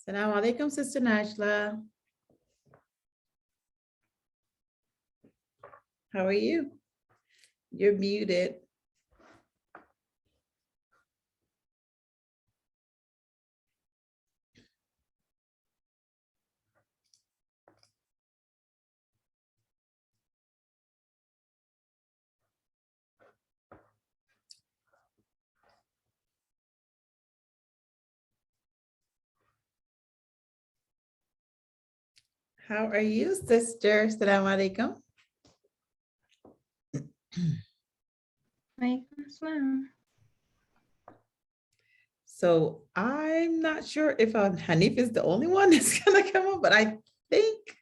Assalamu alaikum, Sister Najla. How are you? You're muted. How are you, sister? Assalamu alaikum. So I'm not sure if Hanif is the only one that's gonna come up, but I think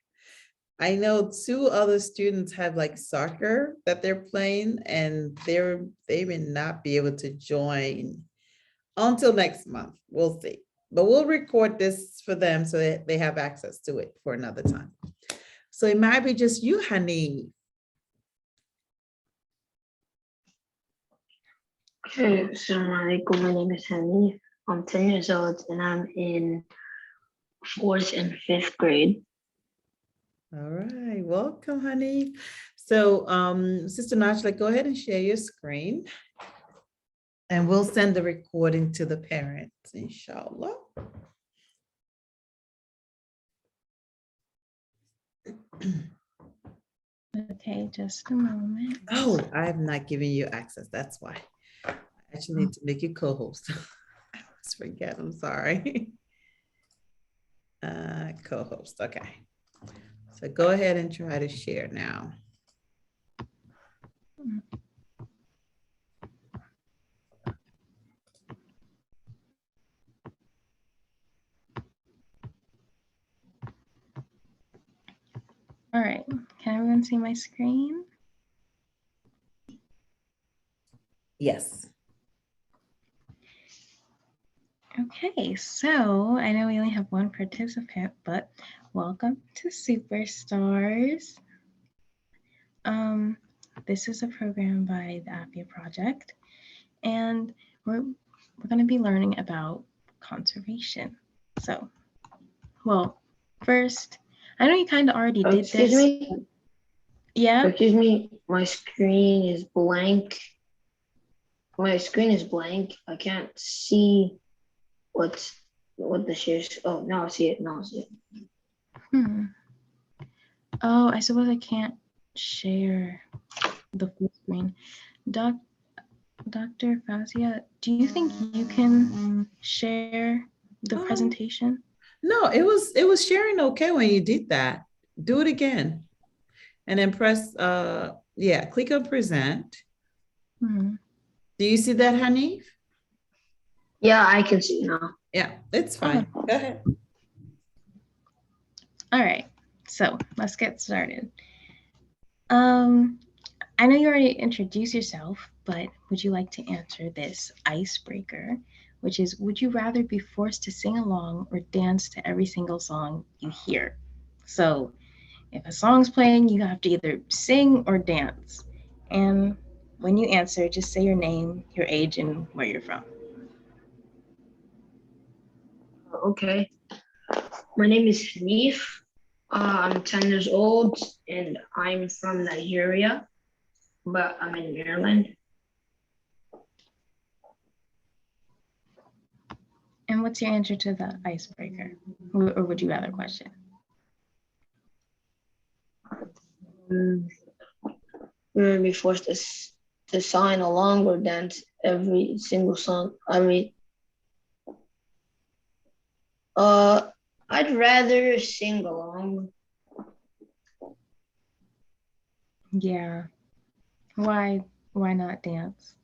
I know two other students have like soccer that they're playing, and they may not be able to join until next month. We'll see. But we'll record this for them so that they have access to it for another time. So it might be just you, Hanif. Okay, assalamu alaikum. My name is Hanif. I'm 10 years old and I'm in 4th and 5th grade. All right, welcome, honey. So, Sister Najla, go ahead and share your screen. And we'll send the recording to the parents, inshallah. Okay, just a moment. Oh, I have not given you access. That's why. I actually need to make you co-host. I always forget. I'm sorry. Co-host. Okay. So go ahead and try to share now. All right, can everyone see my screen? Yes. Okay, so I know we only have one participant, but welcome to Superstars. This is a program by the Aafiyah Project, and we're going to be learning about conservation. So, well, first, I know you kind of already did Excuse this. me? Yeah. Excuse me, my screen is blank. My screen is blank. I can't see what the shares. Oh, now I see it. Now I see it. Oh, I suppose I can't share the full screen. Dr. Aafiyah, do you think you can share the presentation? No, it was sharing okay when you did that. Do it again. And then press yeah, click on present. Do you see that, Hanif? Yeah, I can see now. Yeah, it's fine. Go ahead. All right, so let's get started. I know you already introduced yourself, but would you like to answer this icebreaker, which is, would you rather be forced to sing along or dance to every single song you hear? So if a song's playing, you have to either sing or dance. And when you answer, just say your name, your age, and where you're from. Okay. My name is Hanif. I'm 10 years old and I'm from Nigeria, but I'm in Maryland. And what's your answer to the icebreaker? Or would you rather question? We're gonna be forced to sign along or dance every single song. I'd rather sing along. Yeah. Why not dance?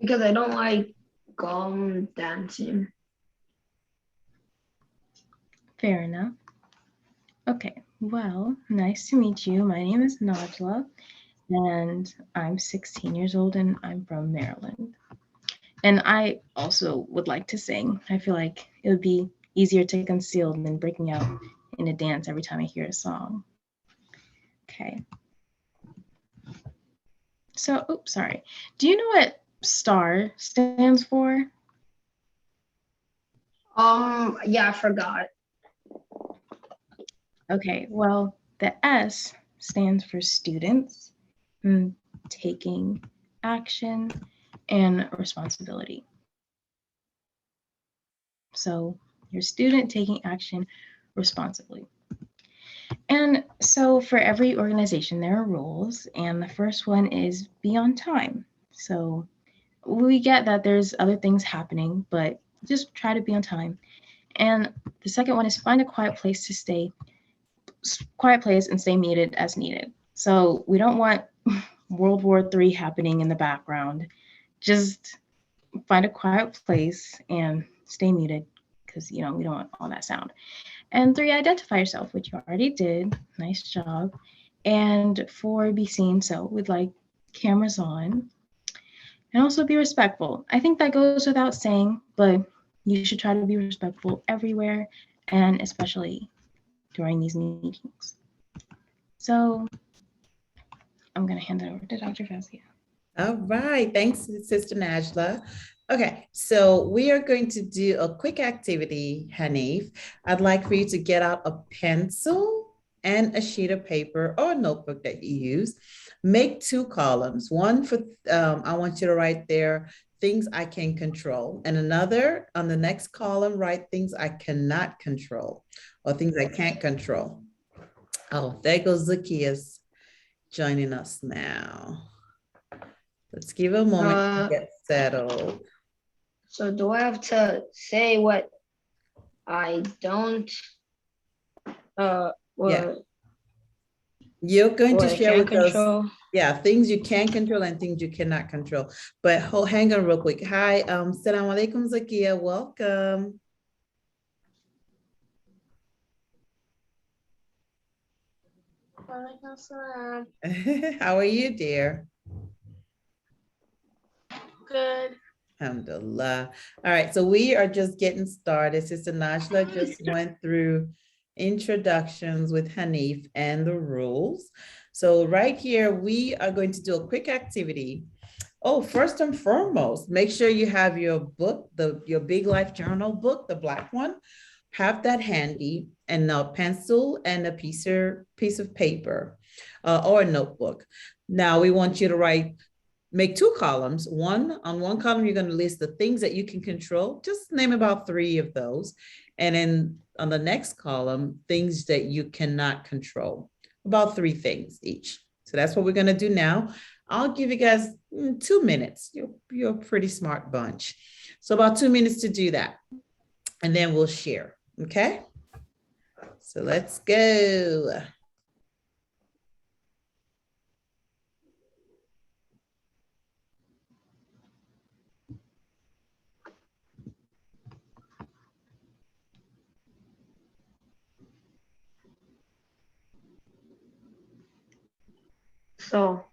Because I don't like dancing. Fair enough. Okay, well, nice to meet you. My name is Najla, and I'm 16 years old, and I'm from Maryland. And I also would like to sing. I feel like it would be easier to conceal than breaking out in a dance every time I hear a song. Okay. So, oops, sorry. Do you know what STAR stands for? Yeah, I forgot. Okay, well, the S stands for students, taking action and responsibility. So your student taking action responsibly. And so for every organization, there are rules, and the first one is be on time. So we get that there's other things happening, but just try to be on time. And the second one is find a quiet place to stay, quiet place and stay muted as needed. So we don't want World War III happening in the background. Just find a quiet place and stay muted because we don't want all that sound. And 3, identify yourself, which you already did. Nice job. And 4, be seen. So with like cameras on. And also be respectful. I think that goes without saying, but you should try to be respectful everywhere and especially during these meetings. So I'm going to hand it over to Dr. Fazia. All right, thanks, Sister Najla. Okay, so we are going to do a quick activity, Hanif. I'd like for you to get out a pencil and a sheet of paper or a notebook that you use. Make 2 columns. One for, I want you to write there things I can control, and another on the next column, write things I cannot control or things I can't control. Oh, there goes Zacchaeus joining us now. Let's give a moment to get settled. So do I have to say what I don't Yeah. You're going to share with control? us, yeah, things you can control and things you cannot control. But hang on real quick. Hi, Assalamu alaikum, Zakia. Welcome. How are you, dear? Good. Alhamdulillah. All right, so we are just getting started. Sister Najla just went through introductions with Hanif and the rules. So right here, we are going to do a quick activity. Oh, first and foremost, make sure you have your book, your Big Life Journal book, the black one. Have that handy, and a pencil and a piece of paper or a notebook. Now we want you to make 2 columns. On one column, you're going to list the things that you can control. Just name about 3 of those. And then on the next column, things that you cannot control, about 3 things each. So that's what we're going to do now. I'll give you guys 2 minutes. You're a pretty smart bunch. So about 2 minutes to do that. And then we'll share. Okay. So let's go. So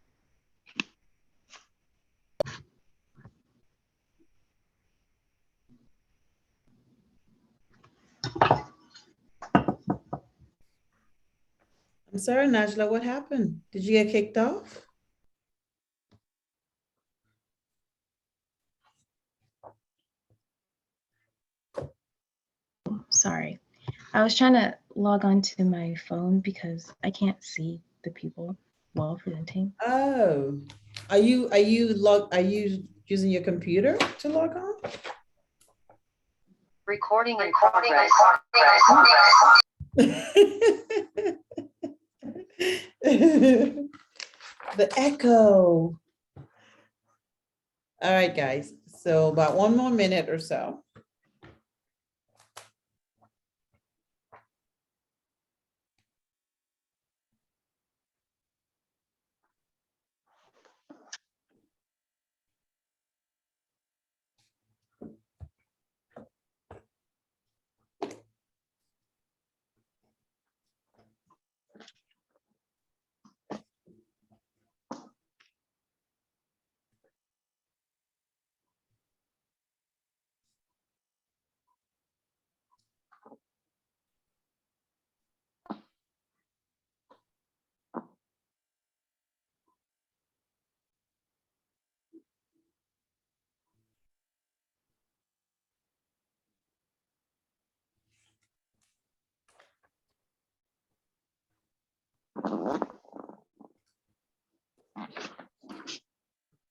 I'm sorry, Najla, what happened? Did you get kicked off? Sorry. I was trying to log on to my phone because I can't see the people while presenting. Oh, are you using your computer to log on? Recording in progress. The echo. All right, guys. So about 1 more minute or so.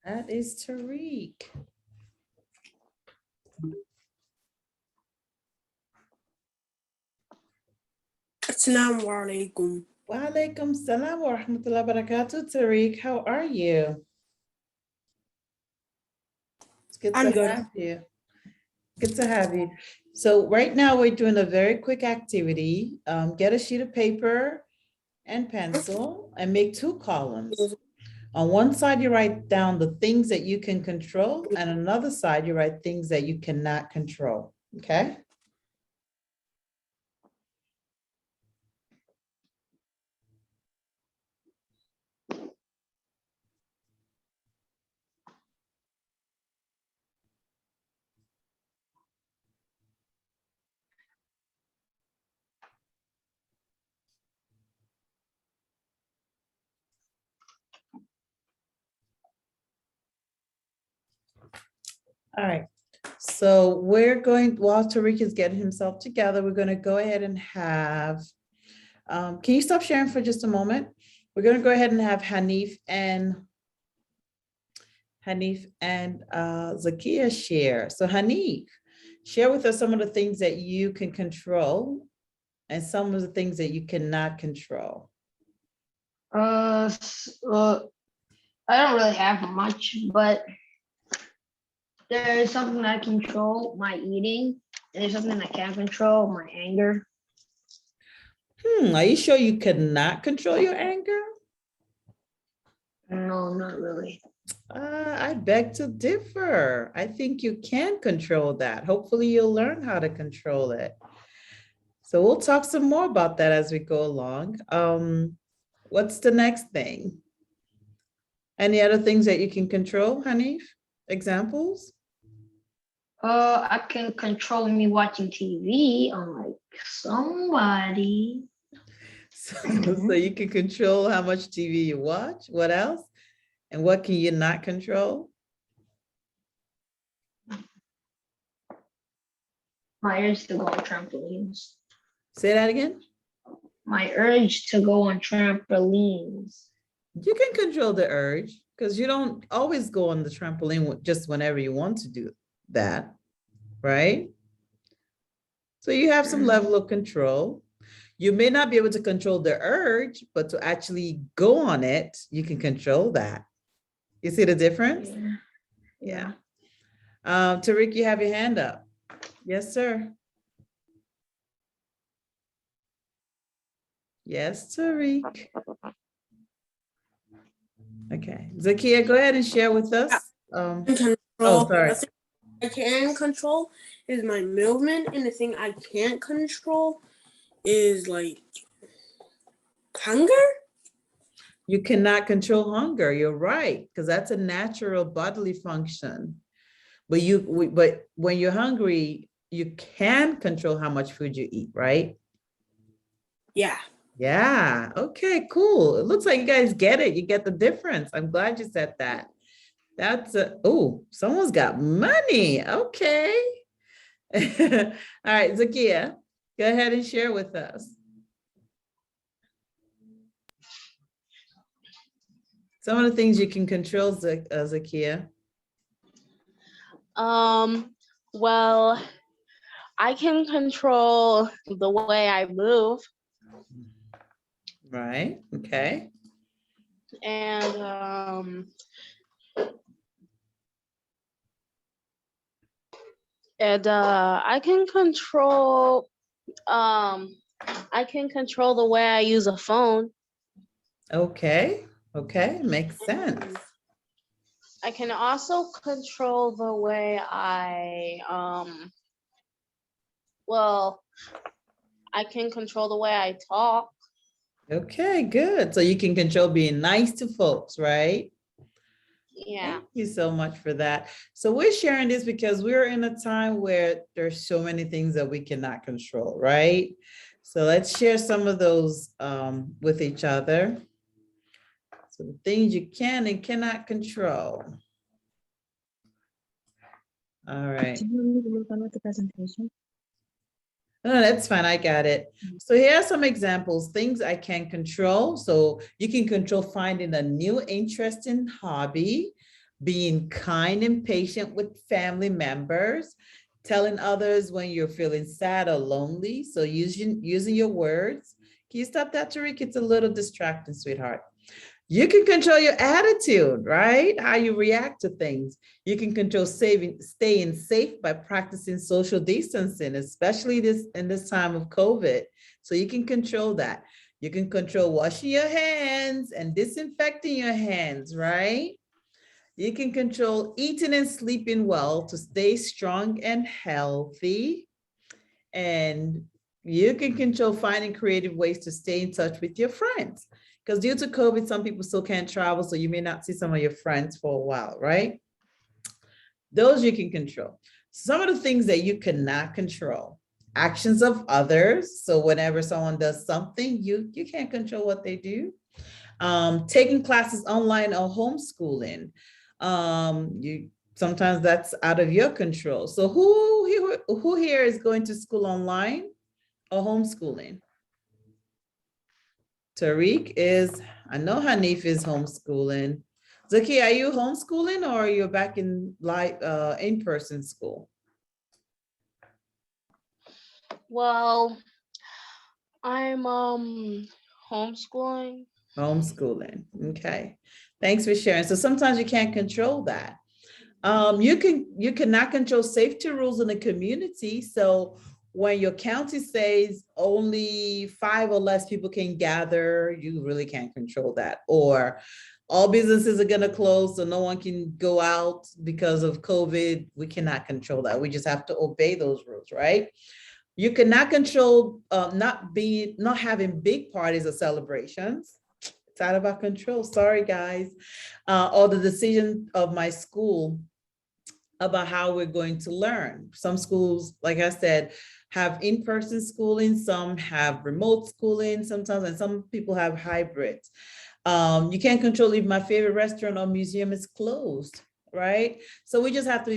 That is Tariq. Assalamu alaikum. Wa alaikum salam wa rahmatullahi wa barakatuh. Tariq, how are you? It's good I'm to good. have you. Good to have you. So right now we're doing a very quick activity. Get a sheet of paper and pencil and make 2 columns. On one side, you write down the things that you can control, and another side, you write things that you cannot control, okay? All right, so we're going, while Tariq is getting himself together, we're going to go ahead and have, can you stop sharing for just a moment? We're going to go ahead and have Hanif and Zakia share. So Hanif, share with us some of the things that you can control and some of the things that you cannot control. Well, I don't really have much, but there's something I control, my eating, and there's something I can't control, my anger. Are you sure you cannot control your anger? No, not really. I beg to differ. I think you can control that. Hopefully you'll learn how to control it. So we'll talk some more about that as we go along. What's the next thing? Any other things that you can control, Hanif? Examples? I can control me watching TV, unlike somebody. So you can control how much TV you watch. What else? And what can you not control? My urge to go on trampolines. Say that again. My urge to go on trampolines. You can control the urge because you don't always go on the trampoline just whenever you want to do that, right? So you have some level of control. You may not be able to control the urge, but to actually go on it, you can control that. You see the difference? Yeah. Tariq, you have your hand up. Yes, sir. Yes, Tariq. Okay, Zakia, go ahead and share with us. Sorry. The thing I can control is my movement, and the thing I can't control is like hunger. You cannot control hunger. You're right, because that's a natural bodily function. But but when you're hungry, you can control how much food you eat, right? Yeah. Yeah. Okay, cool. It looks like you guys get it. You get the difference. I'm glad you said that. Oh, someone's got money. Okay. All right, Zakia, go ahead and share with us. Some of the things you can control, Zakia. Well, I can control the way I move, Right. Okay. and I can control the way I use a phone. Okay. Okay. Makes sense. I can also control the way I can control the way I talk. Okay, good. So you can control being nice to folks, right? Yeah. Thank you so much for that. So we're sharing this because we're in a time where there's so many things that we cannot control, right? So let's share some of those with each other. So the things you can and cannot control. All right. Do you want me to move on with the presentation? No, that's fine. I got it. So here are some examples, things I can control. So you can control finding a new interesting hobby, being kind and patient with family members, telling others when you're feeling sad or lonely. So using your words. Can you stop that, Tariq? It's a little distracting, sweetheart. You can control your attitude, right? How you react to things. You can control staying safe by practicing social distancing, especially in this time of COVID. So you can control that. You can control washing your hands and disinfecting your hands, right? You can control eating and sleeping well to stay strong and healthy. And you can control finding creative ways to stay in touch with your friends. Because due to COVID, some people still can't travel, so you may not see some of your friends for a while, right? Those you can control. Some of the things that you cannot control, actions of others. So whenever someone does something, you can't control what they do. Taking classes online or homeschooling. You sometimes that's out of your control. So who here is going to school online or homeschooling? Tariq is, I know Hanif is homeschooling. Zaki, are you homeschooling or are you back in in-person school? Well, I'm homeschooling. Homeschooling. Okay. Thanks for sharing. So sometimes you can't control that. You cannot control safety rules in the community. So when your county says only 5 or less people can gather, you really can't control that. Or all businesses are going to close, so no one can go out because of COVID. We cannot control that. We just have to obey those rules, right? You cannot control not having big parties or celebrations. It's out of our control. Sorry, guys. Or the decision of my school about how we're going to learn. Some schools, like I said, have in-person schooling, some have remote schooling sometimes, and some people have hybrids. You can't control if my favorite restaurant or museum is closed, right? So we just have to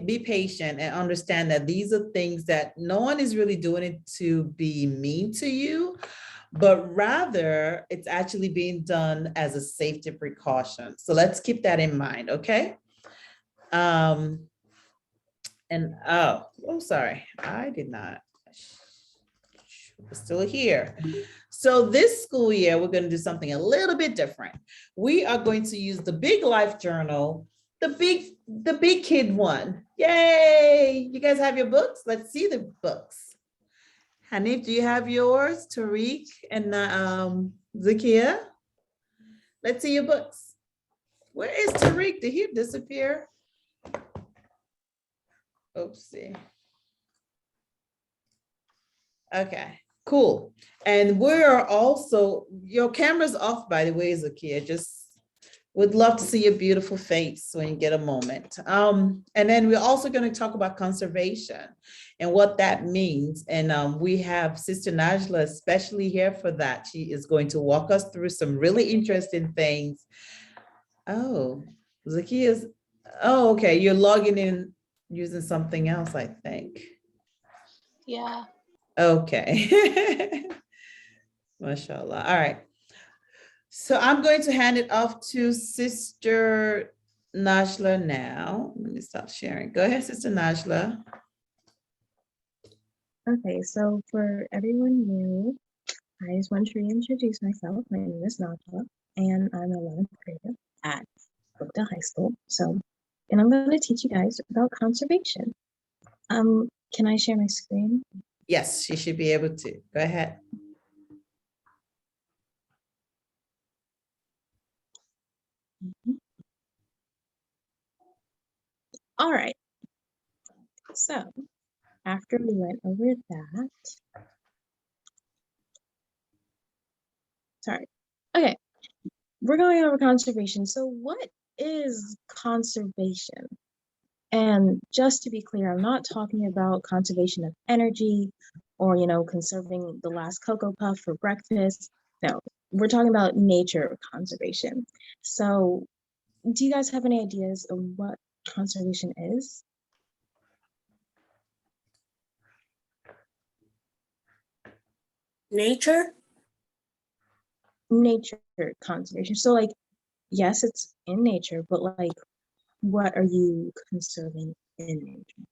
be patient and understand that these are things that no one is really doing it to be mean to you, but rather it's actually being done as a safety precaution. So let's keep that in mind, okay? Sorry, I did not. We're still here. So this school year, we're going to do something a little bit different. We are going to use the Big Life Journal, the big kid one. Yay! You guys have your books? Let's see the books. Hanif, do you have yours? Tariq and Zakia? Let's see your books. Where is Tariq? Did he disappear? Oopsie. Okay, cool. And we're also, your camera's off, by the way, Zakia. Just would love to see your beautiful face when you get a moment. And then we're also going to talk about conservation and what that means. And we have Sister Najla especially here for that. She is going to walk us through some really interesting things. Oh, Zakia's, oh, okay. You're logging in using something else, I think. Yeah. Okay. Mashallah. All right. So I'm going to hand it off to Sister Najla now. Let me stop sharing. Go ahead, Sister Najla. Okay, so for everyone new, I just want to reintroduce myself. My name is Najla, and I'm an 11th grader at Bukta High School. And I'm going to teach you guys about conservation. Can I share my screen? Yes, she should be able to. Go ahead. All right. So after we went over that, sorry. Okay, we're going over conservation. So what is conservation? And just to be clear, I'm not talking about conservation of energy or, conserving the last Cocoa Puff for breakfast. No, we're talking about nature conservation. So do you guys have any ideas of what conservation is? Nature? Nature conservation. So like, yes, it's in nature, but like, what are you conserving in nature?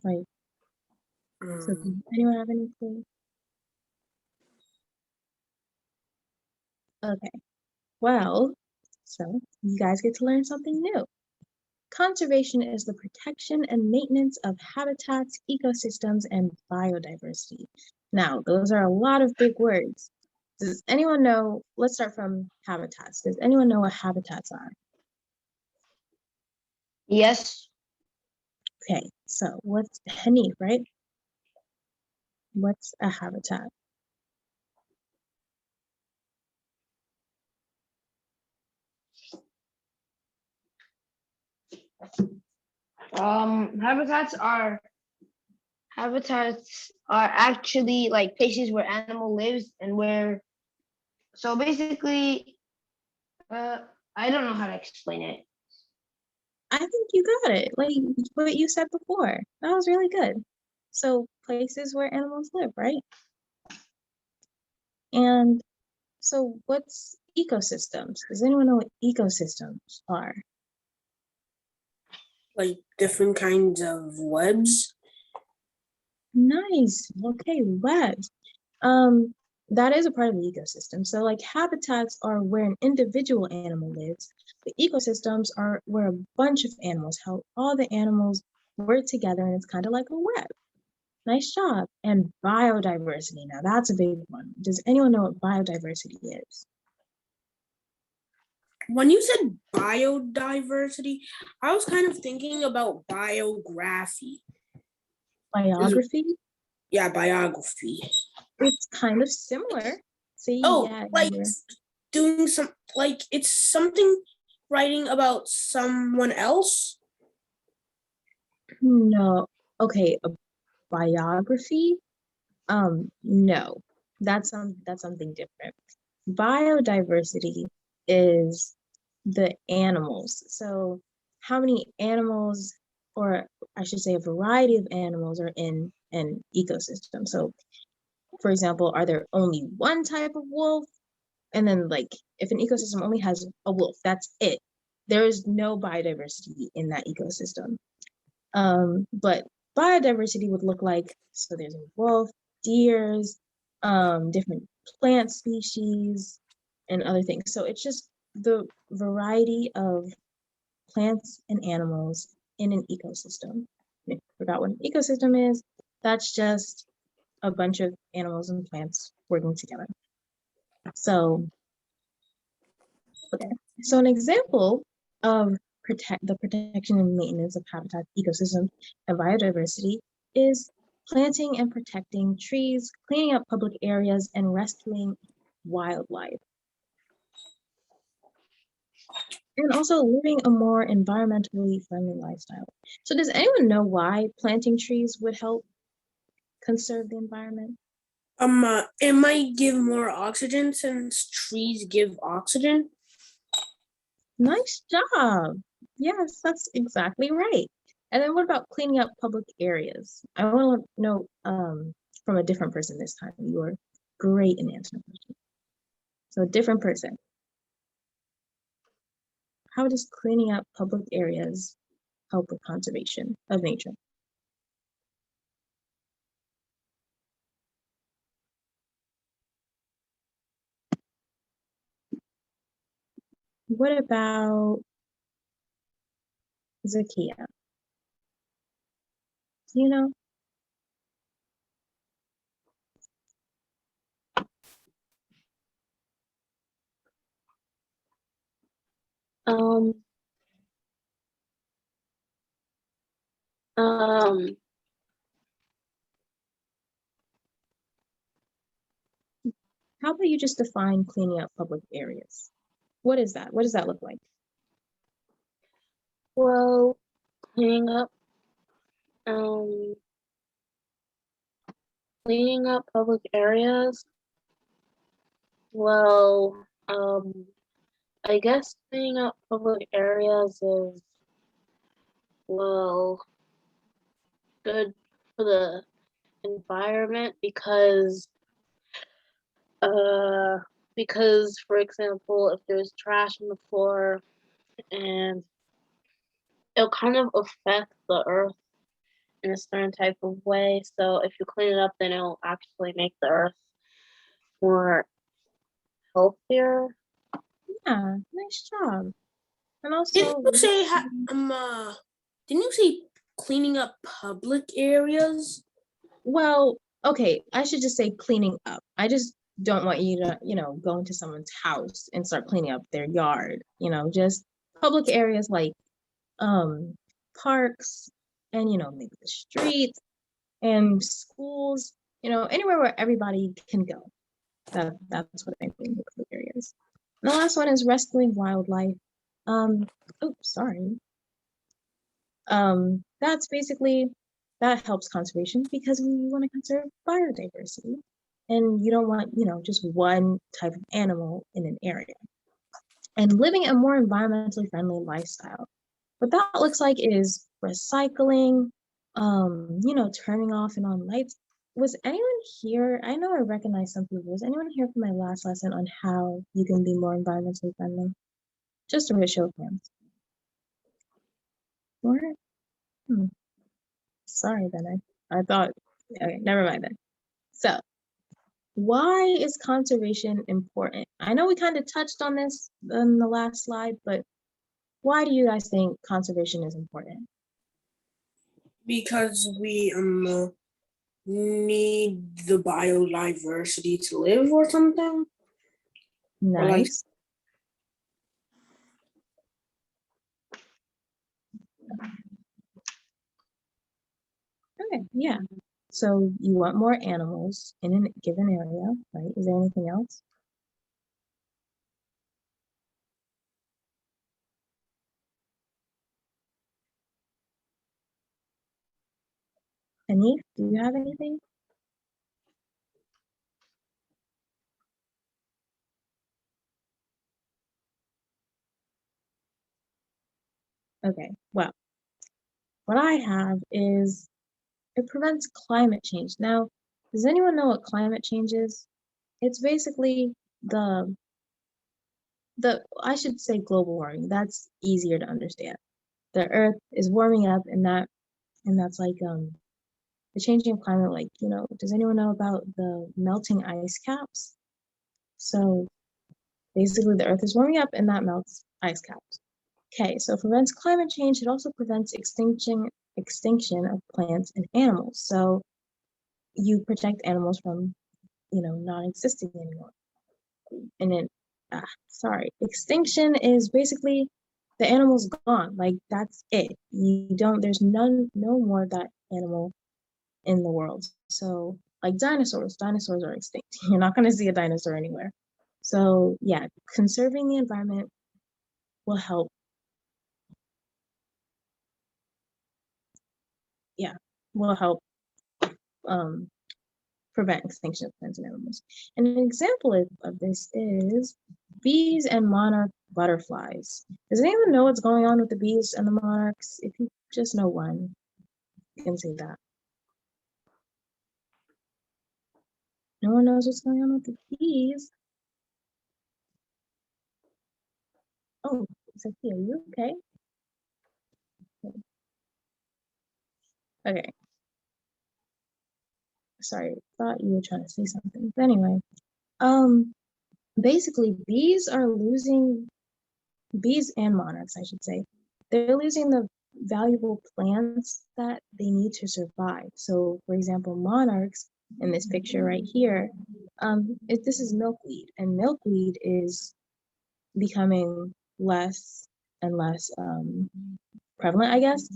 Like, so Um, does anyone have any clue? Okay, well, so you guys get to learn something new. Conservation is the protection and maintenance of habitats, ecosystems, and biodiversity. Now, those are a lot of big words. Does anyone know? Let's start from habitats. Does anyone know what habitats are? Yes. Okay, so what's Hanif, right? What's a habitat? Habitats are actually like places where animal lives and where. So basically, uh, I don't know how to explain it. I think you got it, like what you said before. That was really good. So places where animals live, right? And so what's ecosystems? Does anyone know what ecosystems are? like different kinds of webs. Nice. Okay, webs. That is a part of the ecosystem. So like habitats are where an individual animal lives. The ecosystems are where a bunch of animals, how all the animals work together and it's kind of like a web. Nice job. And biodiversity. Now that's a big one. Does anyone know what biodiversity is? When you said biodiversity, I was kind of thinking about biography. Biography? Yeah, biography. It's kind of similar. See, Oh, yeah, like doing some, like it's something writing about someone else. no. Okay, a biography? No. That's something different. Biodiversity is the animals. So how many animals, or I should say a variety of animals are in an ecosystem. So for example, are there only one type of wolf? And then like if an ecosystem only has a wolf, that's it. There is no biodiversity in that ecosystem. But biodiversity would look like, so there's a wolf, deers, different plant species, and other things. So it's just the variety of plants and animals in an ecosystem. If you forgot what an ecosystem is, that's just a bunch of animals and plants working together. So, okay. So an example of the protection and maintenance of habitat, ecosystems, and biodiversity is planting and protecting trees, cleaning up public areas, and rescuing wildlife. And also living a more environmentally friendly lifestyle. So does anyone know why planting trees would help conserve the environment? It might give more oxygen since trees give oxygen. Nice job. Yes, that's exactly right. And then what about cleaning up public areas? I want to know from a different person this time. You are great in answering questions. So a different person. How does cleaning up public areas help with conservation of nature? What about Zakia? Do you know? Um, um, How about you just define cleaning up public areas? What is that? What does that look like? well, cleaning up, um, cleaning up public areas. Well, I guess cleaning up public areas is, well, good for the environment uh because for example, if there's trash on the floor, and it'll kind of affect the earth in a certain type of way. So if you clean it up, then it'll actually make the earth more healthier. Yeah, nice job. And Didn't also, you say didn't you say cleaning up public areas? well, okay, I should just say cleaning up. I just don't want you to, go into someone's house and start cleaning up their yard, just public areas like um parks and maybe the streets and schools, anywhere where everybody can go. That's what I mean with public areas. And the last one is rescuing wildlife. Oops, sorry. That's basically, that helps conservation because we want to conserve biodiversity. And you don't want, just one type of animal in an area. And living a more environmentally friendly lifestyle. What that looks like is recycling, turning off and on lights. Was anyone here? I know I recognize some people. Was anyone here for my last lesson on how you can be more environmentally friendly? Just a show of hands. Or, sorry then. I thought, okay, never mind then. So, why is conservation important? I know we kind of touched on this in the last slide, but why do you guys think conservation is important? Because we need the biodiversity to live or something. Or like, Nice. Okay, yeah. So you want more animals in a given area, right? Is there anything else? Anif, do you have anything? Okay, well, what I have is it prevents climate change. Now, does anyone know what climate change is? It's basically I should say global warming. That's easier to understand. The earth is warming up and that's like the changing of climate, like, does anyone know about the melting ice caps? So basically the earth is warming up and that melts ice caps. Okay, so it prevents climate change. It also prevents extinction of plants and animals. So you protect animals from, not existing anymore. And then, extinction is basically the animal's gone. Like that's it. There's no more of that animal in the world. So like dinosaurs are extinct. You're not going to see a dinosaur anywhere. So yeah, conserving the environment will help. Yeah, will help prevent extinction of plants and animals. And an example of this is bees and monarch butterflies. Does anyone know what's going on with the bees and the monarchs? If you just know one, you can say that. No one knows what's going on with the bees. Oh, Sophia, are you okay? Okay. Sorry, thought you were trying to say something. But anyway, basically bees and monarchs, I should say, they're losing the valuable plants that they need to survive. So for example, monarchs in this picture right here, this is milkweed, and milkweed is becoming less and less prevalent, I guess.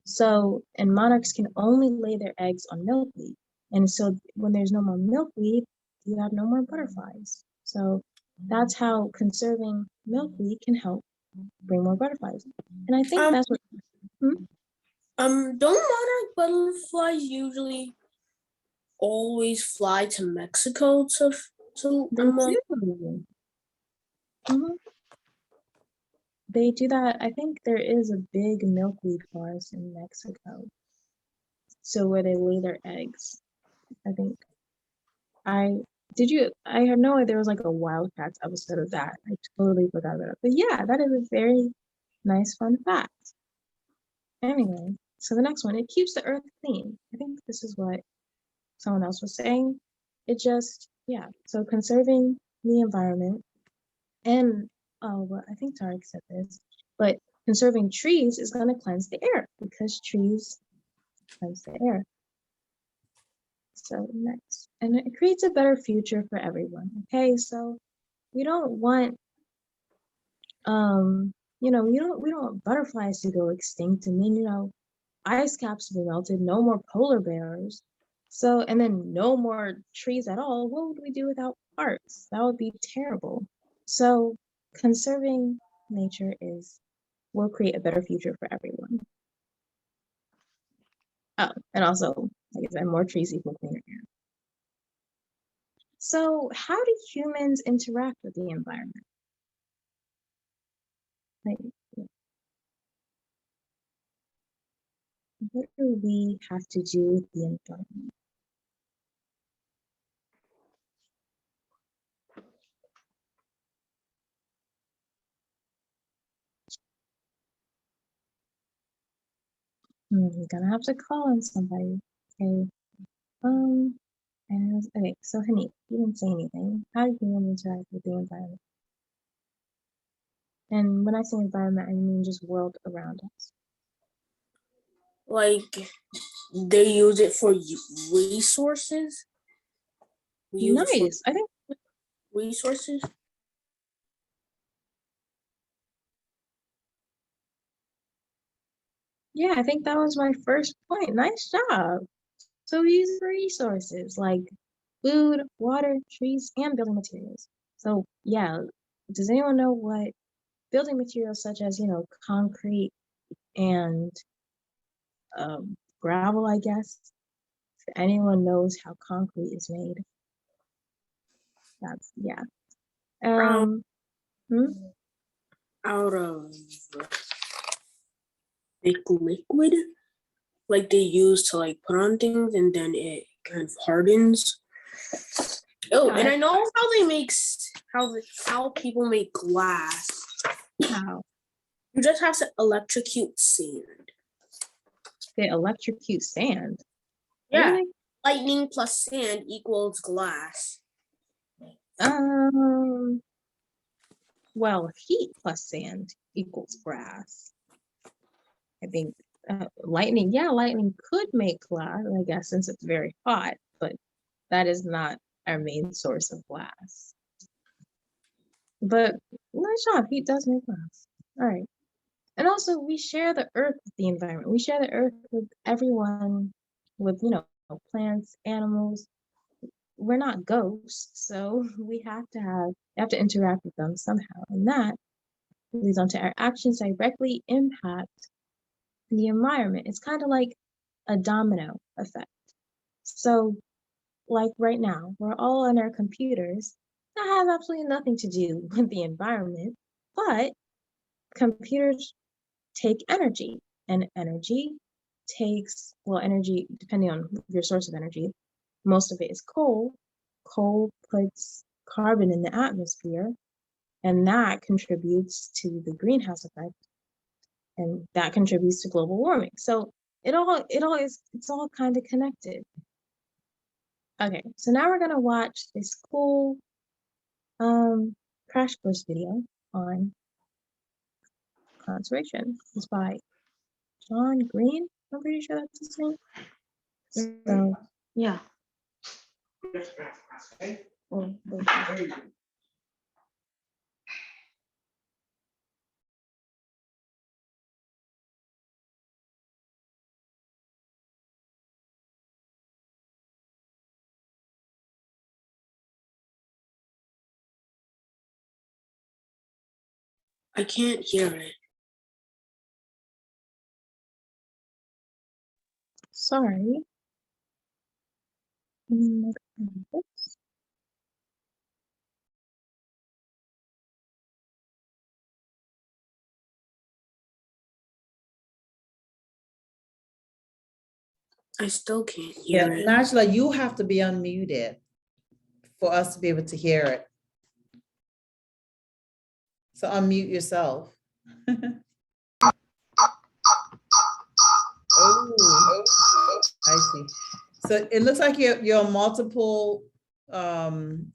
So, and monarchs can only lay their eggs on milkweed. And so when there's no more milkweed, you have no more butterflies. So that's how conserving milkweed can help bring more butterflies. And I think that's what. Don't monarch butterflies usually always fly to Mexico to They do. They do that. I think there is a big milkweed forest in Mexico. So where they lay their eggs. I think I did you I had no idea there was like a Wildcats episode of that. I totally forgot about it. But yeah, that is a very nice fun fact. Anyway, so the next one, it keeps the earth clean. I think this is what someone else was saying. It just, yeah. So conserving the environment and well, I think Tarek said this, but conserving trees is going to cleanse the air because trees cleanse the air. So next, and it creates a better future for everyone. Okay, so we don't want we don't want butterflies to go extinct, and then ice caps to be melted, no more polar bears. So and then no more trees at all. What would we do without parks? That would be terrible. So conserving nature will create a better future for everyone. Oh, and also, like I said, more trees equal cleaner air. So how do humans interact with the environment? Like, what do we have to do with the environment? You're gonna have to call on somebody. Okay. Okay, so Hanif, you didn't say anything. How do humans interact with the environment? And when I say environment, I mean just world around us. Like they use it for resources. We use it for Nice. I think resources. yeah, I think that was my first point. Nice job. So we use resources like food, water, trees, and building materials. So yeah, does anyone know what building materials such as, concrete and gravel, I guess? If anyone knows how concrete is made, that's yeah. Out, Hmm? out of liquid, like they use to like put on things, and then it kind of hardens. Oh, and I know how they make how people make glass. How? You just have to electrocute sand. They electrocute sand. Yeah. Really? Lightning plus sand equals glass. Well, heat plus sand equals grass. I think lightning, yeah, lightning could make glass, I guess, since it's very hot, but that is not our main source of glass. But nice job, heat does make glass. All right. And also, we share the earth with the environment. We share the earth with everyone, with, plants, animals. We're not ghosts, so we have to interact with them somehow. And that leads on to our actions directly impact the environment. It's kind of like a domino effect. So, like right now, we're all on our computers. That has absolutely nothing to do with the environment, but computers take energy, and energy energy, depending on your source of energy, most of it is coal. Coal puts carbon in the atmosphere, and that contributes to the greenhouse effect, and that contributes to global warming. So it's all kind of connected. Okay, so now we're gonna watch this cool crash course video on conservation. It's by John Green. I'm pretty sure that's his name. So Yeah. I can't hear it. sorry. I still can't Yeah, hear it. Najla, you have to be unmuted for us to be able to hear it. So unmute yourself. Oh, I see. So it looks like you're on multiple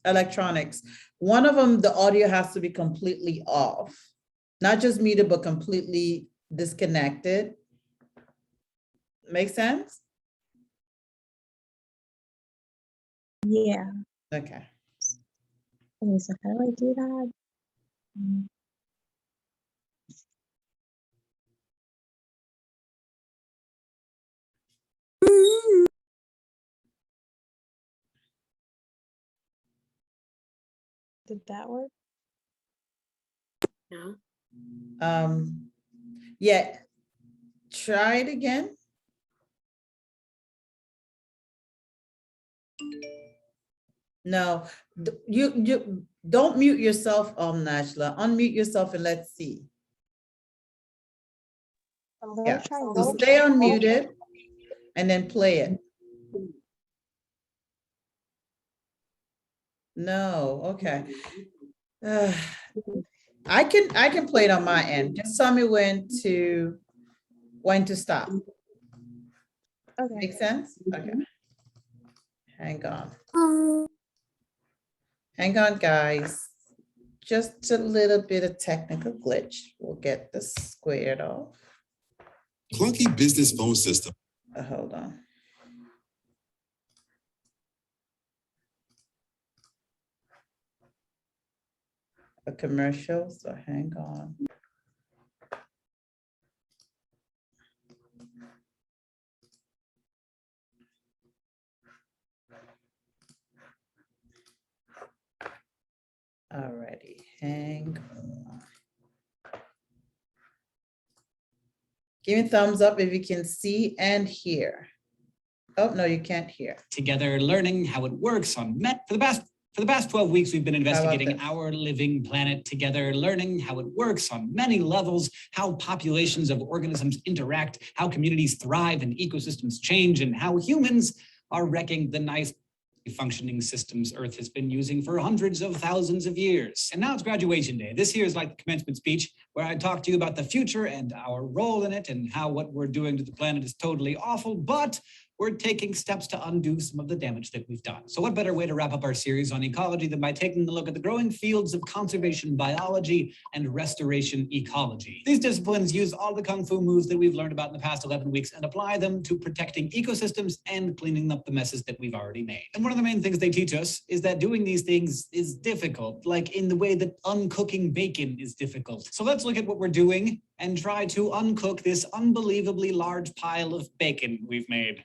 electronics. One of them, the audio has to be completely off. Not just muted, but completely disconnected. Make sense? Yeah. Okay. Okay, so how do I do that? Did that work? No. Yeah, try it again. No, you don't mute yourself, Najla. Unmute yourself and let's see. I'm gonna Yeah, try so and stay unmuted and then play it. No, okay. I can play it on my end. Just tell me when to stop. Okay. Make sense? Okay. Hang on. Hang on, guys. Just a little bit of technical glitch. We'll get this squared off. Clunky business phone system. Hold on. A commercial, so hang on. Alrighty, hang on. Give me a thumbs up if you can see and hear. Oh, no, you can't hear. Together, learning how it works on Met. For the past 12 weeks, we've been investigating this? our living planet together, learning how it works on many levels, how populations of organisms interact, how communities thrive and ecosystems change, and how humans are wrecking the nice functioning systems Earth has been using for hundreds of thousands of years. And now it's graduation day. This here is like the commencement speech where I talk to you about the future and our role in it and how what we're doing to the planet is totally awful, but we're taking steps to undo some of the damage that we've done. So what better way to wrap up our series on ecology than by taking a look at the growing fields of conservation biology and restoration ecology. These disciplines use all the kung fu moves that we've learned about in the past 11 weeks and apply them to protecting ecosystems and cleaning up the messes that we've already made. And one of the main things they teach us is that doing these things is difficult, like in the way that uncooking bacon is difficult. So let's look at what we're doing and try to uncook this unbelievably large pile of bacon we've made.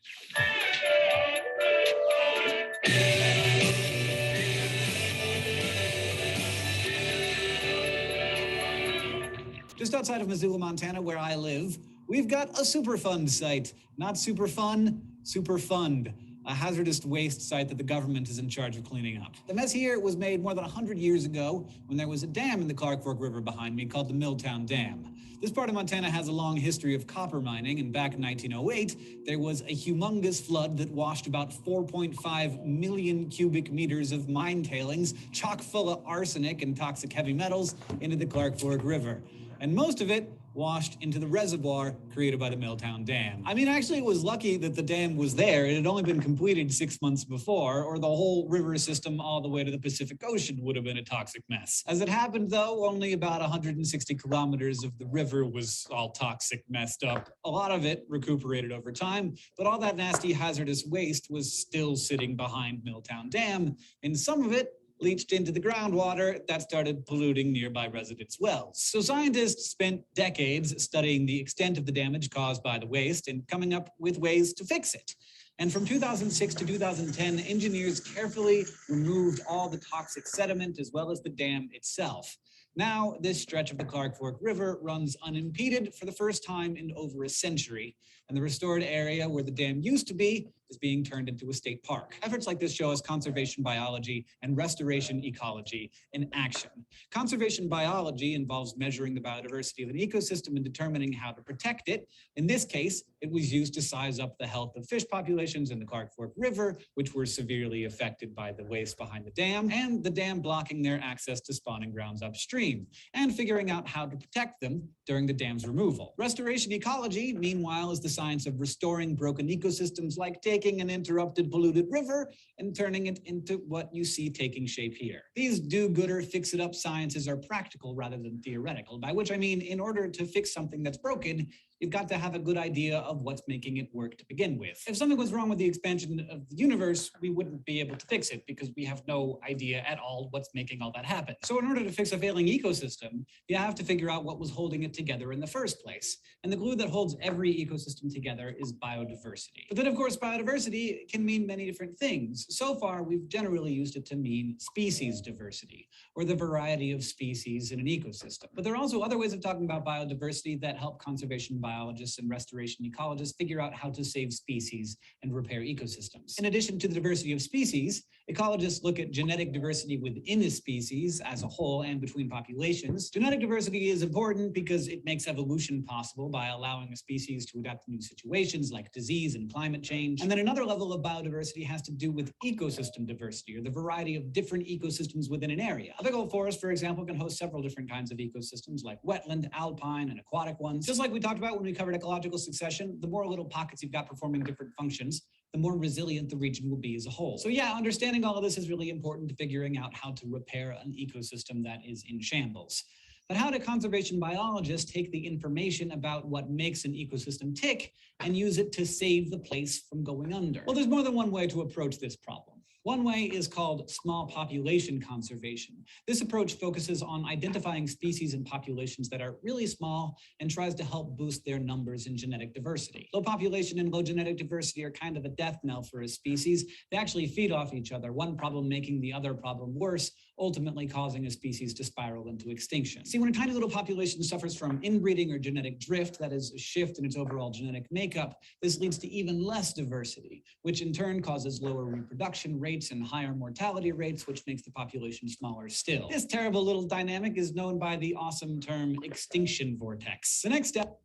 Just outside of Missoula, Montana, where I live, we've got a Superfund site. Not super fun, Superfund, a hazardous waste site that the government is in charge of cleaning up. The mess here was made more than 100 years ago when there was a dam in the Clark Fork River behind me called the Milltown Dam. This part of Montana has a long history of copper mining, and back in 1908, there was a humongous flood that washed about 4.5 million cubic meters of mine tailings, chock full of arsenic and toxic heavy metals, into the Clark Fork River. And most of it washed into the reservoir created by the Milltown Dam. I mean, actually, it was lucky that the dam was there. It had only been completed 6 months before, or the whole river system all the way to the Pacific Ocean would have been a toxic mess. As it happened, though, only about 160 kilometers of the river was all toxic, messed up. A lot of it recuperated over time, but all that nasty hazardous waste was still sitting behind Milltown Dam, and some of it leached into the groundwater that started polluting nearby residents' wells. So scientists spent decades studying the extent of the damage caused by the waste and coming up with ways to fix it. And from 2006 to 2010, engineers carefully removed all the toxic sediment as well as the dam itself. Now, this stretch of the Clark Fork River runs unimpeded for the first time in over a century, and the restored area where the dam used to be is being turned into a state park. Efforts like this show us conservation biology and restoration ecology in action. Conservation biology involves measuring the biodiversity of an ecosystem and determining how to protect it. In this case, it It was used to size up the health of fish populations in the Clark Fork River, which were severely affected by the waste behind the dam, and the dam blocking their access to spawning grounds upstream, and figuring out how to protect them during the dam's removal. Restoration ecology, meanwhile, is the science of restoring broken ecosystems, like taking an interrupted polluted river and turning it into what you see taking shape here. These do-gooder, fix-it-up sciences are practical rather than theoretical, by which I mean in order to fix something that's broken, you've got to have a good idea of what's making it work to begin with. If something was wrong with the expansion of the universe, we wouldn't be able to fix it because we have no idea at all what's making all that happen. So in order to fix a failing ecosystem, you have to figure out what was holding it together in the first place. And the glue that holds every ecosystem together is biodiversity. But then, of course, biodiversity can mean many different things. So far, we've generally used it to mean species diversity, or the variety of species in an ecosystem. But there are also other ways of talking about biodiversity that help conservation biologists and restoration ecologists figure out how to save species and repair ecosystems. In addition to the diversity of species, ecologists look at genetic diversity within a species as a whole and between populations. Genetic diversity is important because it makes evolution possible by allowing a species to adapt to new situations like disease and climate change. And then another level of biodiversity has to do with ecosystem diversity, or the variety of different ecosystems within an area. A big old forest, for example, can host several different kinds of ecosystems like wetland, alpine, and aquatic ones. Just like we talked about when we covered ecological succession, the more little pockets you've got performing different functions, the more resilient the region will be as a whole. So yeah, understanding all of this is really important to figuring out how to repair an ecosystem that is in shambles. But how do conservation biologists take the information about what makes an ecosystem tick and use it to save the place from going under? Well, there's more than one way to approach this problem. One way is called small population conservation. This approach focuses on identifying species and populations that are really small and tries to help boost their numbers and genetic diversity. Low population and low genetic diversity are kind of a death knell for a species. They actually feed off each other, one problem making the other problem worse, ultimately causing a species to spiral into extinction. See, when a tiny little population suffers from inbreeding or genetic drift, that is a shift in its overall genetic makeup, this leads to even less diversity, which in turn causes lower reproduction rates and higher mortality rates, which makes the population smaller still. This terrible little dynamic is known by the awesome term extinction vortex. The next step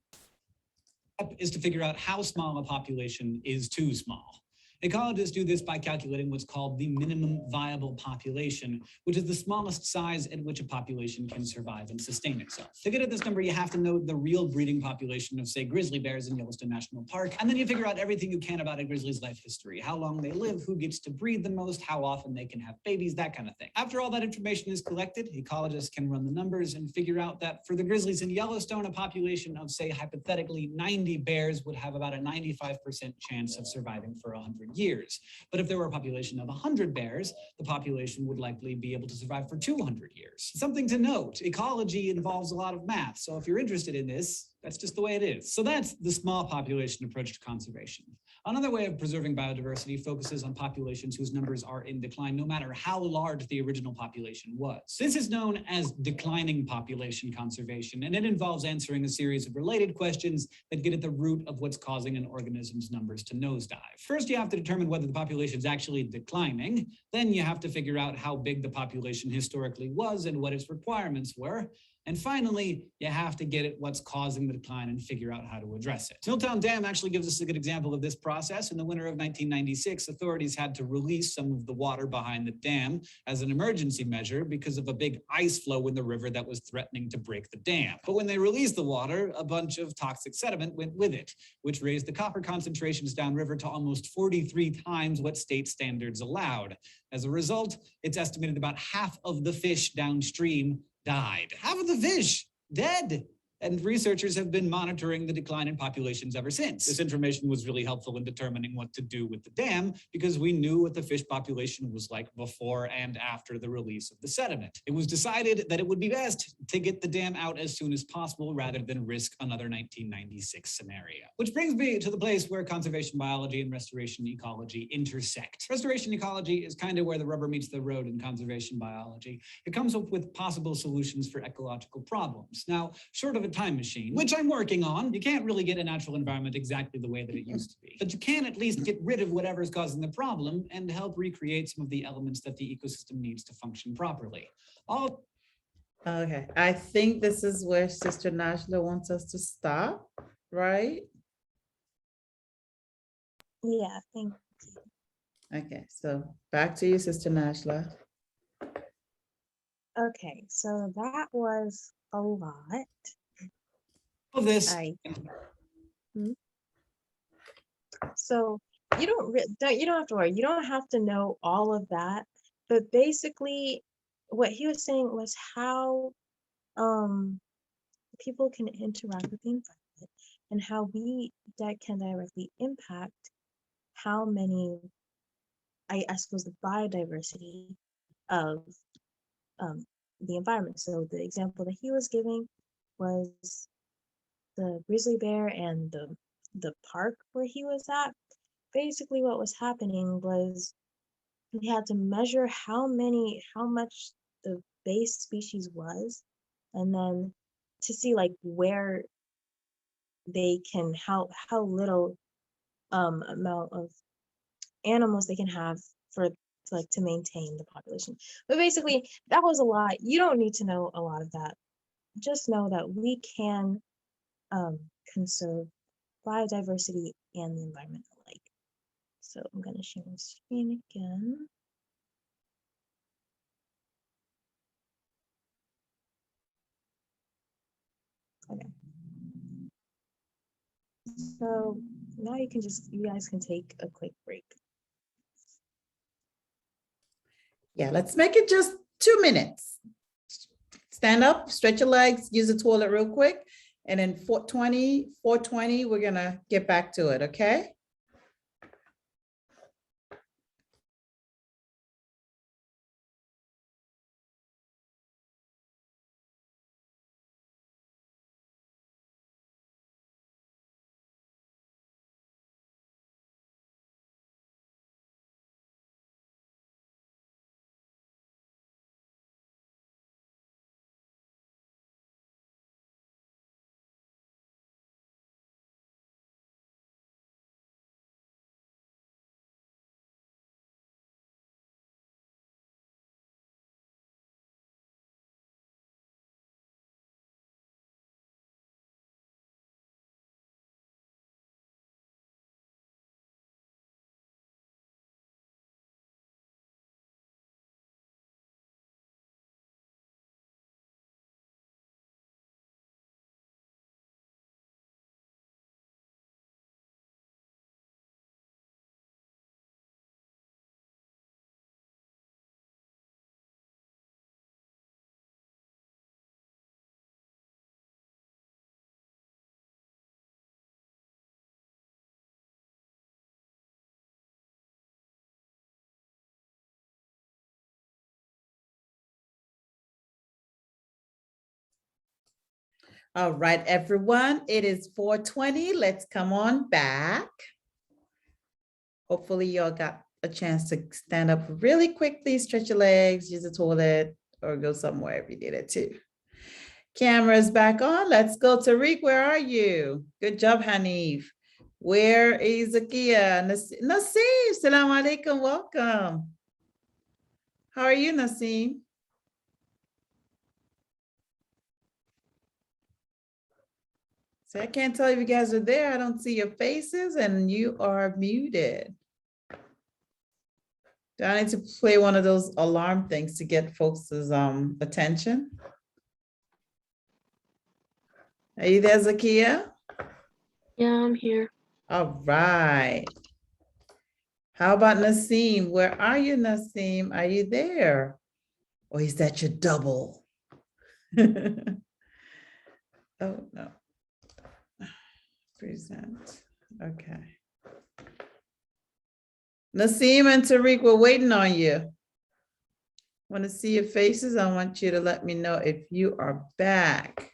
is to figure out how small a population is too small. Ecologists do this by calculating what's called the minimum viable population, which is the smallest size at which a population can survive and sustain itself. To get at this number, you have to know the real breeding population of, say, grizzly bears in Yellowstone National Park, and then you figure out everything you can about a grizzly's life history, how long they live, who gets to breed the most, how often they can have babies, that kind of thing. After all that information is collected, ecologists can run the numbers and figure out that for the grizzlies in Yellowstone, a population of, say, hypothetically 90 bears would have about a 95% chance of surviving for 100 years. But if there were a population of 100 bears, the population would likely be able to survive for 200 years. Something to note, ecology involves a lot of math. So if you're interested in this, that's just the way it is. So that's the small population approach to conservation. Another way of preserving biodiversity focuses on populations whose numbers are in decline, no matter how large the original population was. This is known as declining population conservation, and it involves answering a series of related questions that get at the root of what's causing an organism's numbers to nosedive. First, you have to determine whether the population is actually declining. Then you have to figure out how big the population historically was and what its requirements were. And finally, you have to get at what's causing the decline and figure out how to address it. Milltown Dam actually gives us a good example of this process. In the winter of 1996, authorities had to release some of the water behind the dam as an emergency measure because of a big ice flow in the river that was threatening to break the dam. But when they released the water, a bunch of toxic sediment went with it, which raised the copper concentrations downriver to almost 43 times what state standards allowed. As a result, it's estimated about half of the fish downstream died. Half of the fish dead. And researchers have been monitoring the decline in populations ever since. This information was really helpful in determining what to do with the dam because we knew what the fish population was like before and after the release of the sediment. It was decided that it would be best to get the dam out as soon as possible rather than risk another 1996 scenario. Which brings me to the place where conservation biology and restoration ecology intersect. Restoration ecology is kind of where the rubber meets the road in conservation biology. It comes up with possible solutions for ecological problems. Now, short of a time machine, which I'm working on, you can't really get a natural environment exactly the way that it used to be. But you can at least get rid of whatever's causing the problem and help recreate some of the elements that the ecosystem needs to function properly. Okay, I think this is where Sister Najla wants us to stop, right? Yeah, thank Okay, so back to you, Sister Najla. Okay, so that was a lot. Of this. I So you don't have to worry. You don't have to know all of that. But basically, what he was saying was how um people can interact with the environment and how that can directly impact how many I suppose the biodiversity of um the environment. So the example that he was giving was the grizzly bear and the park where he was at. Basically what was happening was we had to measure how much the base species was, and then to see like where they can how little amount of animals they can have for like to maintain the population. But basically that was a lot. You don't need to know a lot of that. Just know that we can conserve biodiversity and the environment alike. So I'm going to share my screen again. Okay. So now you guys can take a quick break. Yeah, let's make it just 2 minutes. Stand up, stretch your legs, use the toilet real quick. And then 4:20, we're gonna get back to it, okay? All right, everyone, it is 4:20. Let's come on back. Hopefully y'all got a chance to stand up really quickly, stretch your legs, use the toilet, or go somewhere if you did it too. Camera's back on. Let's go. Tariq, where are you? Good job, Hanif. Where is Zakia? Naseem, salam alaikum, welcome. How are you, Naseem? So I can't tell if you guys are there. I don't see your faces and you are muted. Do I need to play one of those alarm things to get folks' attention? Are you there, Zakia? Yeah, I'm here. All right. How about Naseem? Where are you, Naseem? Are you there? Or is that your double? Oh, no. Present. Okay. Naseem and Tariq, we're waiting on you. Want to see your faces? I want you to let me know if you are back.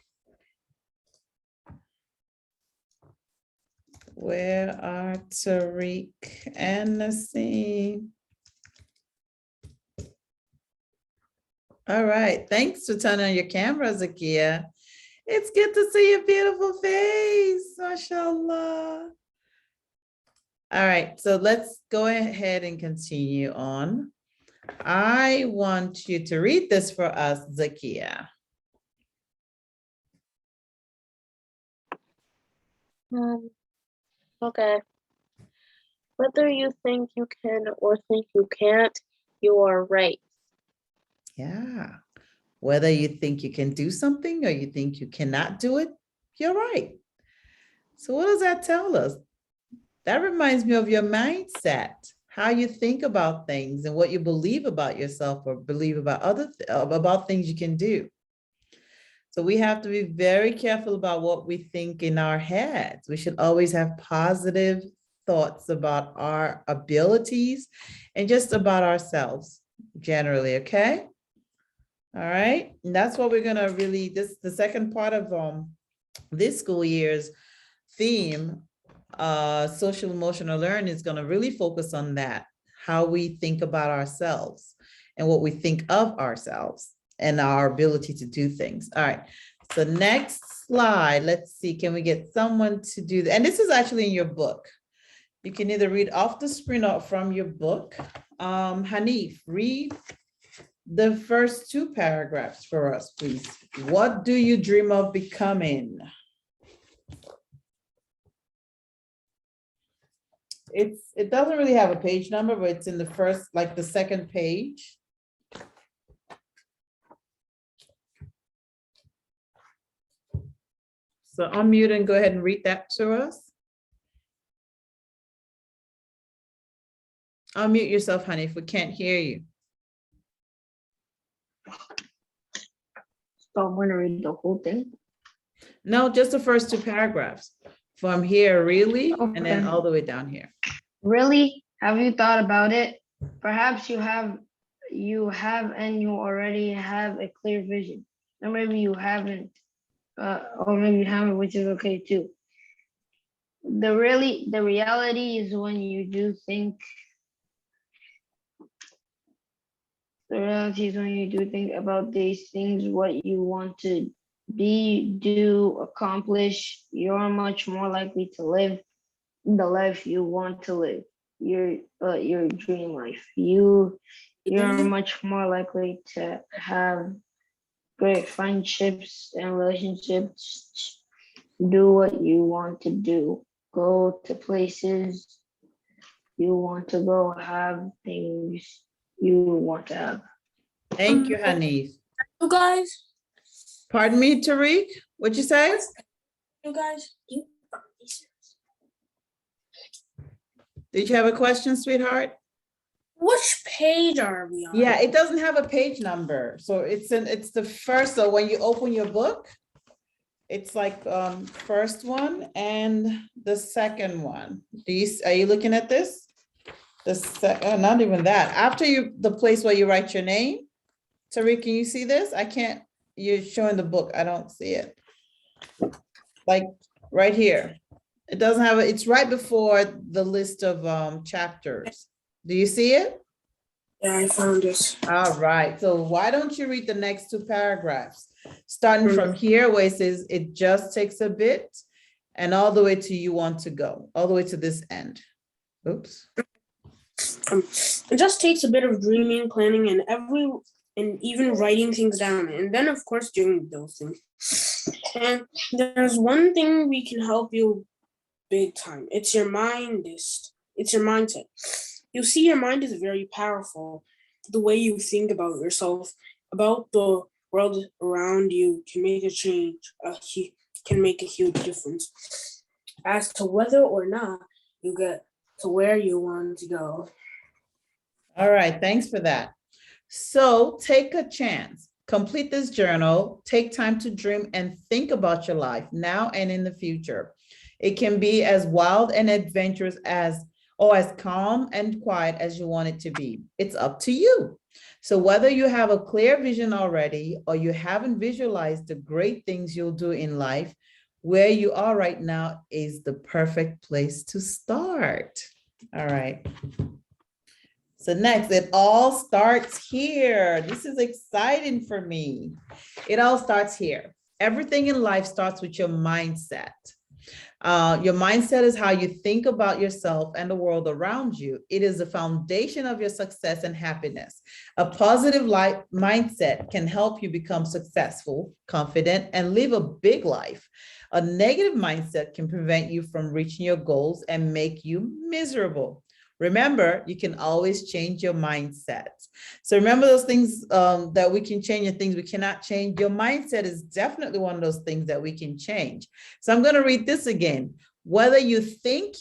Where are Tariq and Naseem? All right. Thanks for turning on your camera, Zakia. It's good to see your beautiful face. MashaAllah. All right. So let's go ahead and continue on. I want you to read this for us, Zakia. Okay. Whether you think you can or think you can't, you are right. Yeah. Whether you think you can do something or you think you cannot do it, you're right. So what does that tell us? That reminds me of your mindset, how you think about things and what you believe about yourself or believe about about things you can do. So we have to be very careful about what we think in our heads. We should always have positive thoughts about our abilities and just about ourselves generally, okay? All right, and that's what we're gonna really, the second part of this school year's theme, social emotional learning is gonna really focus on that, how we think about ourselves and what we think of ourselves and our ability to do things. All right, so next slide, let's see, can we get someone to do that? And this is actually in your book. You can either read off the screen or from your book. Hanif, read the first two paragraphs for us, please. What do you dream of becoming? It doesn't really have a page number, but it's in the first, like the second page. So unmute and go ahead and read that to us. Unmute yourself, honey, if we can't hear you. So I'm going to read the whole thing. No, just the first two paragraphs. From here, really, and then Okay. all the way down here. Really? Have you thought about it? Perhaps you have, and you already have a clear vision. Or maybe you haven't, or maybe you haven't, which is okay too. The reality is when you do think, the reality is when you do think about these things, what you want to be, do, accomplish, you're much more likely to live the life you want to live, your dream life. You're much more likely to have great friendships and relationships, do what you want to do, go to places you want to go, have things you want to have. Thank you, Hanif. You guys, Pardon me, Tariq, what you say? you Did you have a question, sweetheart? which page are we on? Yeah, it doesn't have a page number. So it's the first, so when you open your book, it's like first one and the second one. Are you looking at this? Not even that. After the place where you write your name. Tariq, can you see this? I can't, you're showing the book. I don't see it. Like right here. It doesn't have, it's right before the list of chapters. Do you see it? Yeah, I found it. All right. So why don't you read the next two paragraphs? Starting from here where it says it just takes a bit and all the way to you want to go, all the way to this end. Oops. It just takes a bit of dreaming, planning, and even writing things down, and then of course doing those things. And there's one thing we can help you big time. It's your mind. It's your mindset. You see, your mind is very powerful. The way you think about yourself, about the world around you, can make a change. Can make a huge difference as to whether or not you get to where you want to go. All right. Thanks for that. So take a chance, complete this journal, take time to dream and think about your life now and in the future. It can be as wild and adventurous or as calm and quiet as you want it to be. It's up to you. So whether you have a clear vision already or you haven't visualized the great things you'll do in life, where you are right now is the perfect place to start. All right. So next, it all starts here. This is exciting for me. It all starts here. Everything in life starts with your mindset. Your mindset is how you think about yourself and the world around you. It is the foundation of your success and happiness. A positive mindset can help you become successful, confident, and live a big life. A negative mindset can prevent you from reaching your goals and make you miserable. Remember, you can always change your mindset. So remember those things that we can change and things we cannot change. Your mindset is definitely one of those things that we can change. So I'm going to read this again. Whether you think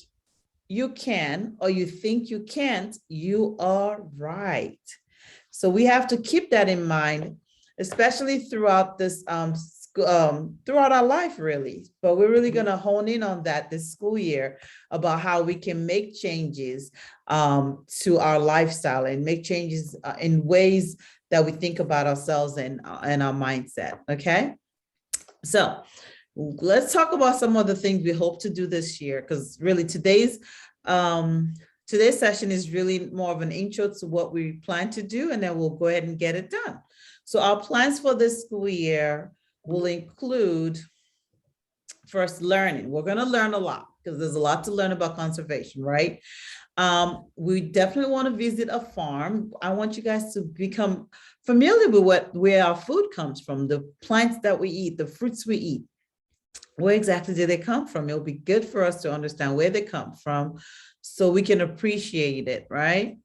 you can or you think you can't, you are right. So we have to keep that in mind, especially throughout this throughout our life, really. But we're really going to hone in on that this school year about how we can make changes to our lifestyle and make changes in ways that we think about ourselves and our mindset. Okay, so let's talk about some of the things we hope to do this year, because really today's session is really more of an intro to what we plan to do, and then we'll go ahead and get it done. So our plans for this school year will include first learning. We're going to learn a lot because there's a lot to learn about conservation, right? We definitely want to visit a farm. I want you guys to become familiar with where our food comes from, the plants that we eat, the fruits we eat. Where exactly do they come from? It'll be good for us to understand where they come from so we can appreciate it, right?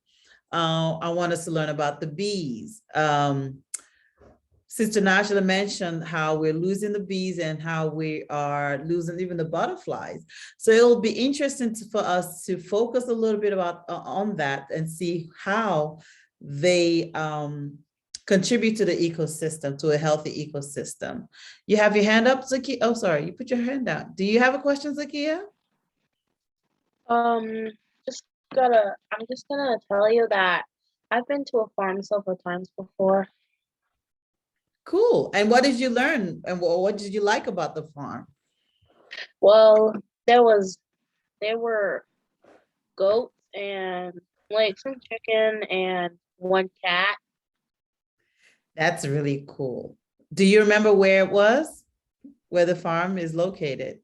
I want us to learn about the bees. Sister Najla mentioned how we're losing the bees and how we are losing even the butterflies. So it'll be interesting for us to focus a little bit on that and see how they contribute to the ecosystem, to a healthy ecosystem. You have your hand up, Zakia? Oh, sorry, you put your hand down. Do you have a question, Zakia? I'm just gonna tell you that I've been to a farm several times before. Cool. And what did you learn? And what did you like about the farm? Well, there were goats and like some chicken and one cat. That's really cool. Do you remember where it was? Where the farm is located?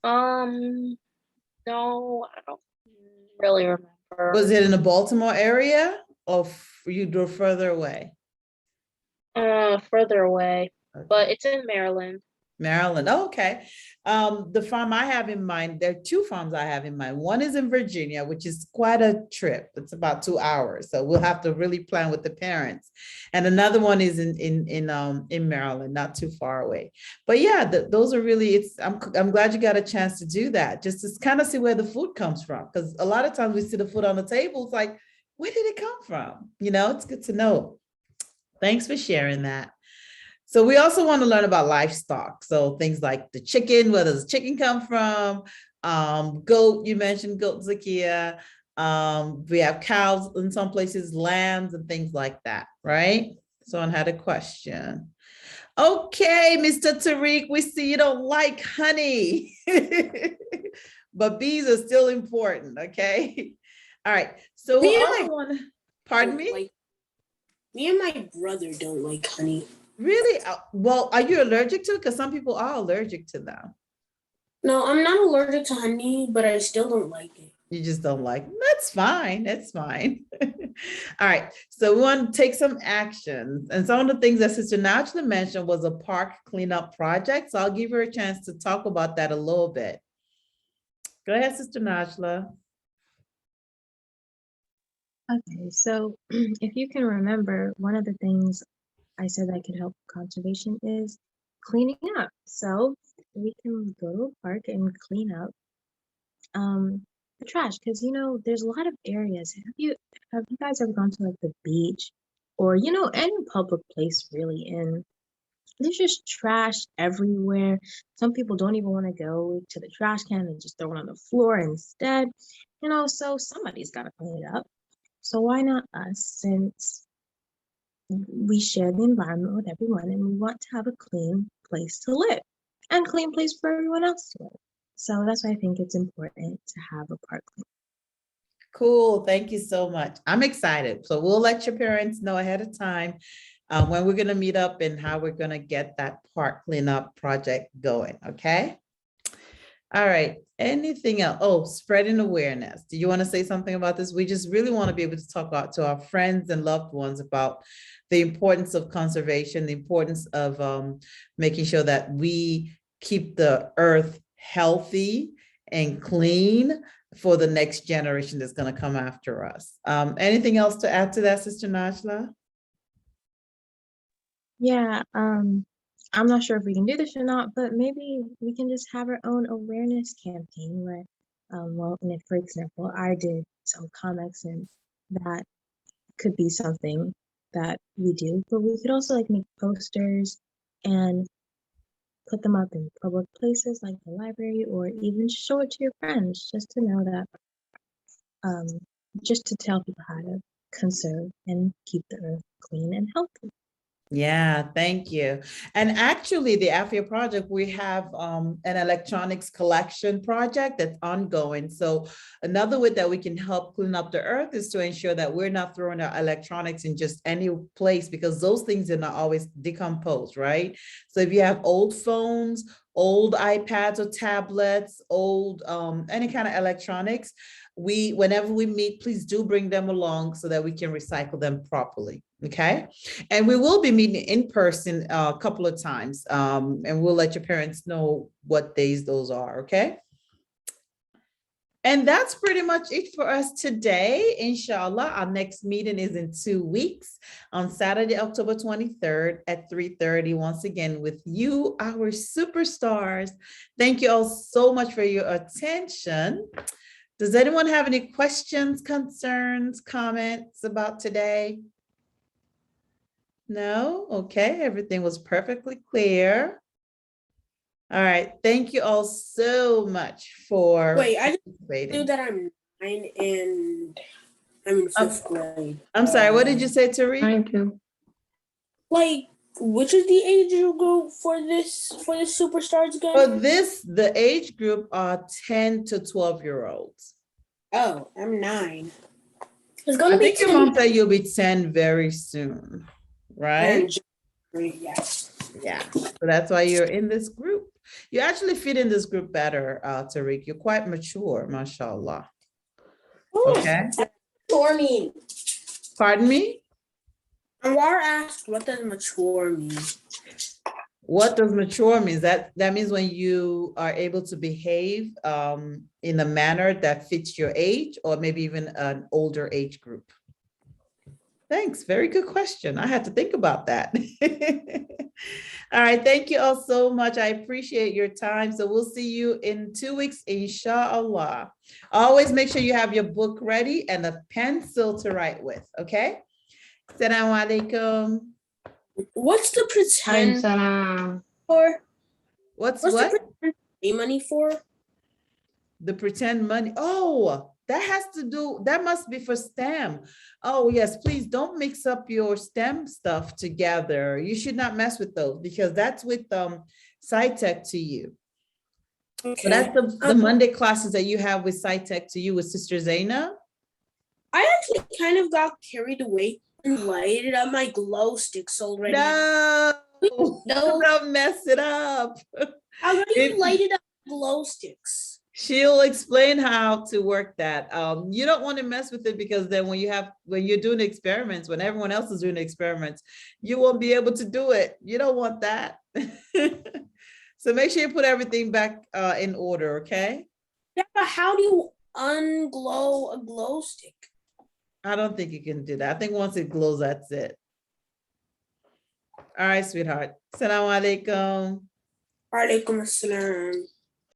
No, I don't really remember. Was it in the Baltimore area or you drove further away? Further away, Okay. but it's in Maryland. Maryland. Oh, okay. The farm I have in mind, there are two farms I have in mind. One is in Virginia, which is quite a trip. It's about 2 hours. So we'll have to really plan with the parents. And another one is in Maryland, not too far away. But yeah, those are really, I'm glad you got a chance to do that, just to kind of see where the food comes from. Because a lot of times we see the food on the table, it's like, where did it come from? You know, it's good to know. Thanks for sharing that. So we also want to learn about livestock. So things like the chicken, where does the chicken come from? Goat, you mentioned goat, Zakia. We have cows in some places, lambs and things like that, right? Someone had a question. Okay, Mr. Tariq, we see you don't like honey, but bees are still important, okay? All right, so pardon me? Me and my brother don't like honey. Really? Well, are you allergic to it? Because some people are allergic to them. No, I'm not allergic to honey, but I still don't like it. You just don't like it. That's fine. That's fine. All right. So we want to take some actions. And some of the things that Sister Najla mentioned was a park cleanup project. So I'll give her a chance to talk about that a little bit. Go ahead, Sister Najla. Okay, so if you can remember, one of the things I said that could help conservation is cleaning up. So we can go to a park and clean up the trash, because there's a lot of areas. Have you guys ever gone to like the beach or any public place really, and there's just trash everywhere. Some people don't even want to go to the trash can and just throw it on the floor instead. So somebody's got to clean it up. So why not us, since we share the environment with everyone and we want to have a clean place to live and clean place for everyone else to live. So that's why I think it's important to have a park clean. Cool. Thank you so much. I'm excited. So we'll let your parents know ahead of time when we're going to meet up and how we're going to get that park cleanup project going. Okay. All right. Anything else? Oh, spreading awareness. Do you want to say something about this? We just really want to be able to talk out to our friends and loved ones about the importance of conservation, the importance of making sure that we keep the earth healthy and clean for the next generation that's going to come after us. Anything else to add to that, Sister Najla? Yeah, I'm not sure if we can do this or not, but maybe we can just have our own awareness campaign where, well, and if, for example, I did some comics and that could be something that we do, but we could also like make posters and put them up in public places like the library, or even show it to your friends just to know that, um, just to tell people how to conserve and keep the earth clean and healthy. Yeah, thank you. And actually, the Aafiyah project, we have an electronics collection project that's ongoing. So another way that we can help clean up the earth is to ensure that we're not throwing our electronics in just any place, because those things are not always decomposed, right? So if you have old phones, old iPads or tablets, old any kind of electronics, whenever we meet, please do bring them along so that we can recycle them properly. Okay. And we will be meeting in person a couple of times, and we'll let your parents know what days those are. Okay. And that's pretty much it for us today. Inshallah, our next meeting is in 2 weeks on Saturday, October 23rd at 3:30. Once again, with you, our superstars. Thank you all so much for your attention. Does anyone have any questions, concerns, comments about today? No? Okay, everything was perfectly clear. All right, thank you all so much for Wait, I just participating. knew that I'm 9 and I'm in 5th grade. I'm sorry, what did you say, Tariq? Thank you. Like, which is the age group for this superstars again? For this, the age group are 10 to 12-year-olds. Oh, I'm 9. It's I gonna be think your 10. mom said you'll be 10 very soon, right? Yes. Yeah, so that's why you're in this group. You actually fit in this group better, Tariq. You're quite mature, mashallah. Okay. Mature mean? Pardon me? Anwar asked, what does mature mean? What does mature mean? That means when you are able to behave in a manner that fits your age, or maybe even an older age group. Thanks. Very good question. I had to think about that. All right. Thank you all so much. I appreciate your time. So we'll see you in 2 weeks, inshallah. Always make sure you have your book ready and a pencil to write with. Okay. Assalamu alaikum. What's the pretend Salam. for? What's The what? pretend pay money for? The pretend money. Oh, that has to do, that must be for STEM. Oh, yes, please don't mix up your STEM stuff together. You should not mess with those, because that's with SciTech to you. Okay. So that's the Monday classes that you have with SciTech to you with Sister Zaina. I actually kind of got carried away and lighted up my glow sticks already. No, No. don't mess it up. I already lighted up glow sticks. She'll explain how to work that. You don't want to mess with it, because then when you're doing experiments, when everyone else is doing experiments, you won't be able to do it. You don't want that. So make sure you put everything back in order, okay? Yeah, but how do you unglow a glow stick? I don't think you can do that. I think once it glows, that's it. All right, sweetheart. Assalamu alaikum. Alaikum assalam.